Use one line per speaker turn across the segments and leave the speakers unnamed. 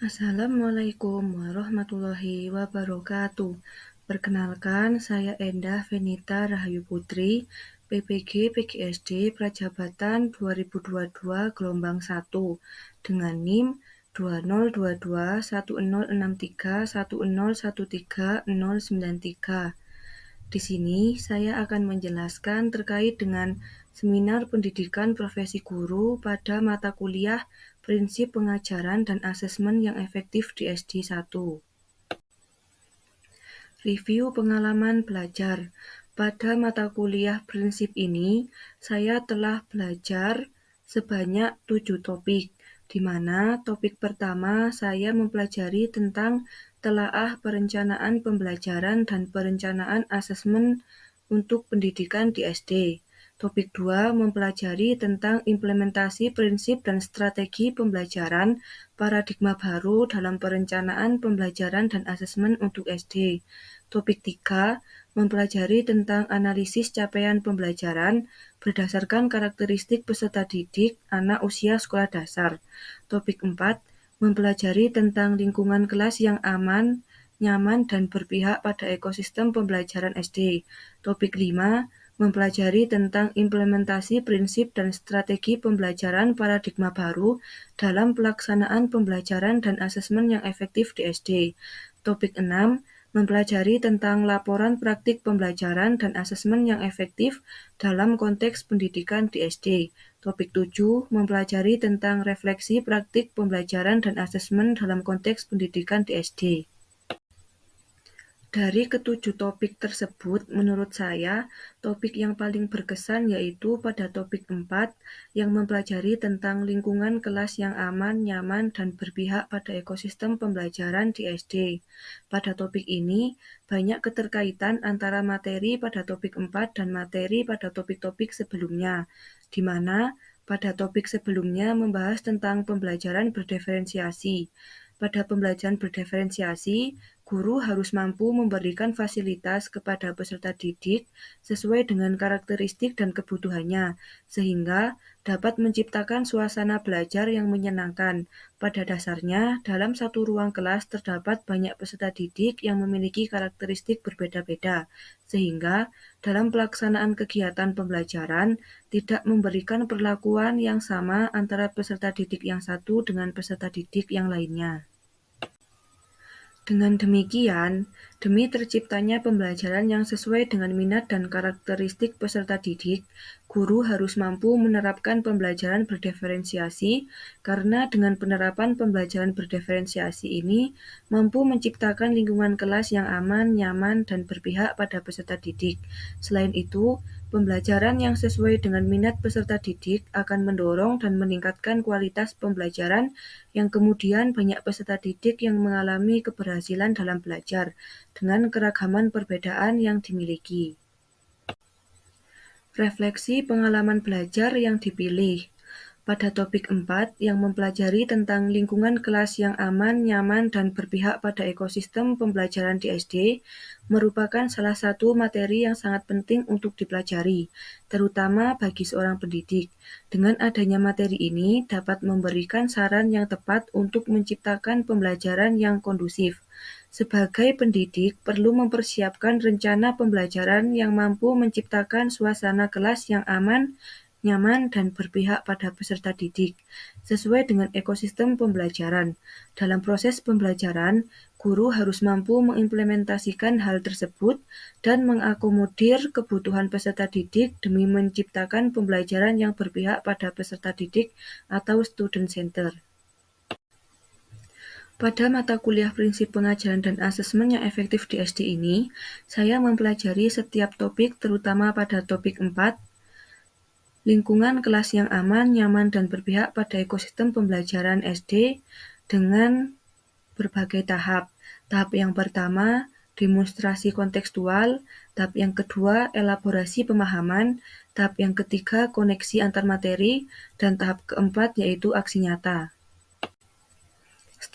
Assalamualaikum warahmatullahi wabarakatuh. Perkenalkan, saya Endah Venita Rahayu Putri, PPG PGSD Prajabatan 2022 gelombang 1 dengan NIM 2022106310131093. Di sini saya akan menjelaskan terkait dengan seminar pendidikan profesi guru pada mata kuliah Prinsip Pengajaran dan Asesmen yang Efektif di SD 1. Review pengalaman belajar. Pada mata kuliah prinsip ini, saya telah belajar sebanyak 7 topik, di mana topik pertama saya mempelajari tentang telaah perencanaan pembelajaran dan perencanaan asesmen untuk pendidikan di SD. Topik 2 mempelajari tentang implementasi prinsip dan strategi pembelajaran paradigma baru dalam perencanaan pembelajaran dan asesmen untuk SD. Topik 3 mempelajari tentang analisis capaian pembelajaran berdasarkan karakteristik peserta didik anak usia sekolah dasar. Topik 4 mempelajari tentang lingkungan kelas yang aman, nyaman, dan berpihak pada ekosistem pembelajaran SD. Topik 5 mempelajari tentang implementasi prinsip dan strategi pembelajaran paradigma baru dalam pelaksanaan pembelajaran dan asesmen yang efektif di SD. Topik 6 mempelajari tentang laporan praktik pembelajaran dan asesmen yang efektif dalam konteks pendidikan di SD. Topik 7 mempelajari tentang refleksi praktik pembelajaran dan asesmen dalam konteks pendidikan di SD. Dari ketujuh topik tersebut, menurut saya, topik yang paling berkesan yaitu pada topik 4 yang mempelajari tentang lingkungan kelas yang aman, nyaman, dan berpihak pada ekosistem pembelajaran di SD. Pada topik ini, banyak keterkaitan antara materi pada topik 4 dan materi pada topik-topik sebelumnya, di mana pada topik sebelumnya membahas tentang pembelajaran berdiferensiasi. Pada pembelajaran berdiferensiasi, guru harus mampu memberikan fasilitas kepada peserta didik sesuai dengan karakteristik dan kebutuhannya, sehingga dapat menciptakan suasana belajar yang menyenangkan. Pada dasarnya, dalam satu ruang kelas terdapat banyak peserta didik yang memiliki karakteristik berbeda-beda, sehingga dalam pelaksanaan kegiatan pembelajaran tidak memberikan perlakuan yang sama antara peserta didik yang satu dengan peserta didik yang lainnya. Dengan demikian, demi terciptanya pembelajaran yang sesuai dengan minat dan karakteristik peserta didik, guru harus mampu menerapkan pembelajaran berdiferensiasi karena dengan penerapan pembelajaran berdiferensiasi ini mampu menciptakan lingkungan kelas yang aman, nyaman, dan berpihak pada peserta didik. Selain itu, pembelajaran yang sesuai dengan minat peserta didik akan mendorong dan meningkatkan kualitas pembelajaran yang kemudian banyak peserta didik yang mengalami keberhasilan dalam belajar dengan keragaman perbedaan yang dimiliki. Refleksi pengalaman belajar yang dipilih. Pada topik 4 yang mempelajari tentang lingkungan kelas yang aman, nyaman, dan berpihak pada ekosistem pembelajaran di SD, merupakan salah satu materi yang sangat penting untuk dipelajari, terutama bagi seorang pendidik. Dengan adanya materi ini dapat memberikan saran yang tepat untuk menciptakan pembelajaran yang kondusif. Sebagai pendidik, perlu mempersiapkan rencana pembelajaran yang mampu menciptakan suasana kelas yang aman, nyaman, dan berpihak pada peserta didik, sesuai dengan ekosistem pembelajaran. Dalam proses pembelajaran, guru harus mampu mengimplementasikan hal tersebut dan mengakomodir kebutuhan peserta didik demi menciptakan pembelajaran yang berpihak pada peserta didik atau student center. Pada mata kuliah prinsip pengajaran dan asesmen yang efektif di SD ini, saya mempelajari setiap topik terutama pada topik 4, lingkungan kelas yang aman, nyaman, dan berpihak pada ekosistem pembelajaran SD dengan berbagai tahap. Tahap yang pertama, demonstrasi kontekstual. Tahap yang kedua, elaborasi pemahaman. Tahap yang ketiga, koneksi antar materi. Dan tahap keempat, yaitu aksi nyata.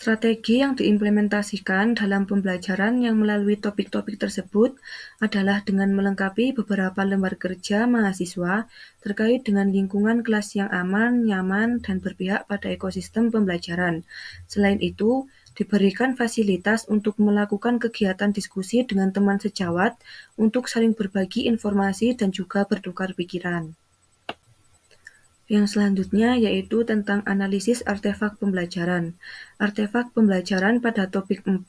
Strategi yang diimplementasikan dalam pembelajaran yang melalui topik-topik tersebut adalah dengan melengkapi beberapa lembar kerja mahasiswa terkait dengan lingkungan kelas yang aman, nyaman, dan berpihak pada ekosistem pembelajaran. Selain itu, diberikan fasilitas untuk melakukan kegiatan diskusi dengan teman sejawat untuk saling berbagi informasi dan juga bertukar pikiran. Yang selanjutnya yaitu tentang analisis artefak pembelajaran. Artefak pembelajaran pada topik 4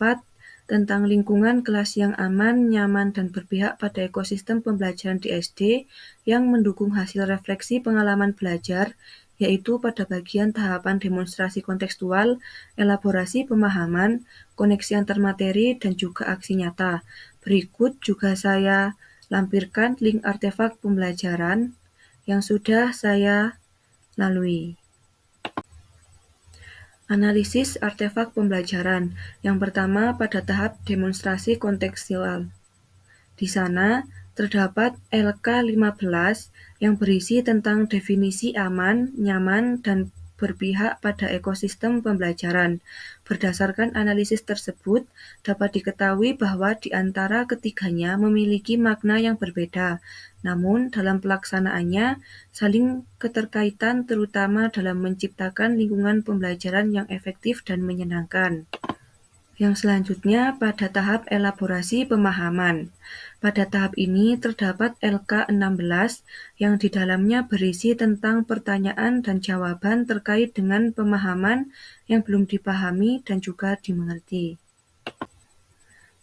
tentang lingkungan kelas yang aman, nyaman, dan berpihak pada ekosistem pembelajaran di SD yang mendukung hasil refleksi pengalaman belajar, yaitu pada bagian tahapan demonstrasi kontekstual, elaborasi pemahaman, koneksi antar materi, dan juga aksi nyata. Berikut juga saya lampirkan link artefak pembelajaran yang sudah saya lalui. Analisis artefak pembelajaran. Yang pertama pada tahap demonstrasi kontekstual. Di sana terdapat LK15 yang berisi tentang definisi aman, nyaman, dan berpihak pada ekosistem pembelajaran. Berdasarkan analisis tersebut, dapat diketahui bahwa di antara ketiganya memiliki makna yang berbeda, namun dalam pelaksanaannya saling keterkaitan terutama dalam menciptakan lingkungan pembelajaran yang efektif dan menyenangkan. Yang selanjutnya pada tahap elaborasi pemahaman. Pada tahap ini terdapat LK16 yang di dalamnya berisi tentang pertanyaan dan jawaban terkait dengan pemahaman yang belum dipahami dan juga dimengerti.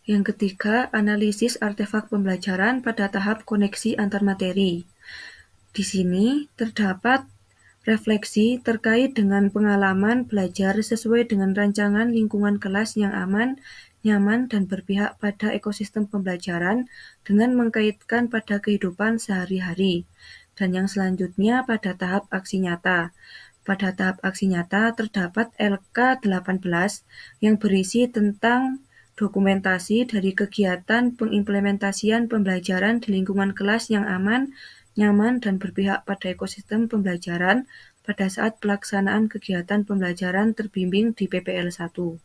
Yang ketiga, analisis artefak pembelajaran pada tahap koneksi antar materi. Di sini terdapat refleksi terkait dengan pengalaman belajar sesuai dengan rancangan lingkungan kelas yang aman, nyaman, dan berpihak pada ekosistem pembelajaran dengan mengkaitkan pada kehidupan sehari-hari. Dan yang selanjutnya pada tahap aksi nyata. Pada tahap aksi nyata terdapat LK18 yang berisi tentang dokumentasi dari kegiatan pengimplementasian pembelajaran di lingkungan kelas yang aman, nyaman, dan berpihak pada ekosistem pembelajaran pada saat pelaksanaan kegiatan pembelajaran terbimbing di PPL 1.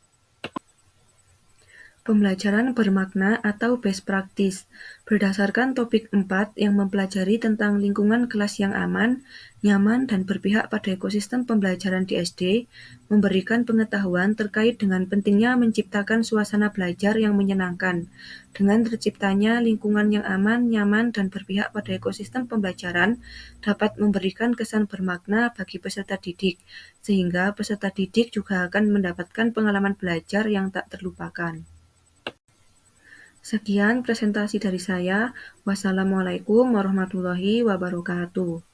Pembelajaran bermakna atau best practice berdasarkan topik 4 yang mempelajari tentang lingkungan kelas yang aman, nyaman, dan berpihak pada ekosistem pembelajaran di SD, memberikan pengetahuan terkait dengan pentingnya menciptakan suasana belajar yang menyenangkan. Dengan terciptanya lingkungan yang aman, nyaman, dan berpihak pada ekosistem pembelajaran dapat memberikan kesan bermakna bagi peserta didik, sehingga peserta didik juga akan mendapatkan pengalaman belajar yang tak terlupakan. Sekian presentasi dari saya. Wassalamualaikum warahmatullahi wabarakatuh.